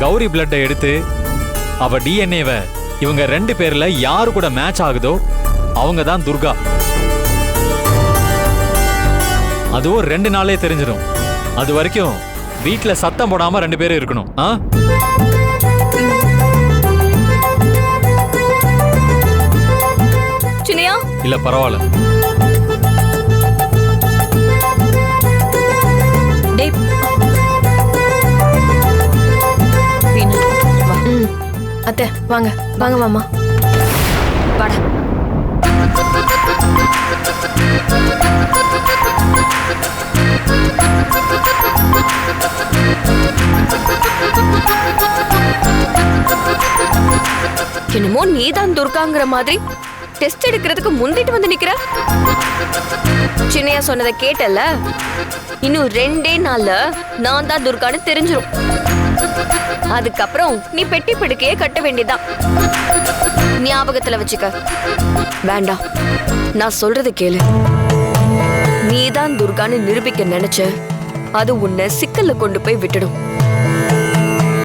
கௌரி பிளட்டை எடுத்து அவ டிஎன்ஏவை இவங்க 2 பேர்ல யாரு கூட மேட்ச் ஆகுதோ அவங்க தான் துர்கா. அதுவும் 2 நாளே தெரிஞ்சிடும். அது வரைக்கும் வீட்டுல சத்தம் போடாம 2 பேரும் இருக்கணும். சின்னையா இல்ல பரவாயில்ல. அத்தை வாங்க வாங்க மாமா வாடா. என்னமோ நீதான் துர்காங்கிற மாதிரி டெஸ்ட் எடுக்கிறதுக்கு முந்திட்டு வந்து நிக்கிற. சின்னையா சொன்னதை கேட்டல, இன்னும் 2 நாள்ல நான் தான் துர்கான்னு தெரிஞ்சிரும். அதுக்கப்புறம் நீ பெட்டி பிடிக்கையே கட்ட வேண்டியதான். ஞாபகத்துல வச்சுக்க. வேண்டாம், நான் சொல்றது கேளு. நீதான் துர்கான்னு நிரூபிக்க நினைச்ச, அது உன்னை சிக்கல்ல கொண்டு போய் விட்டுடும்.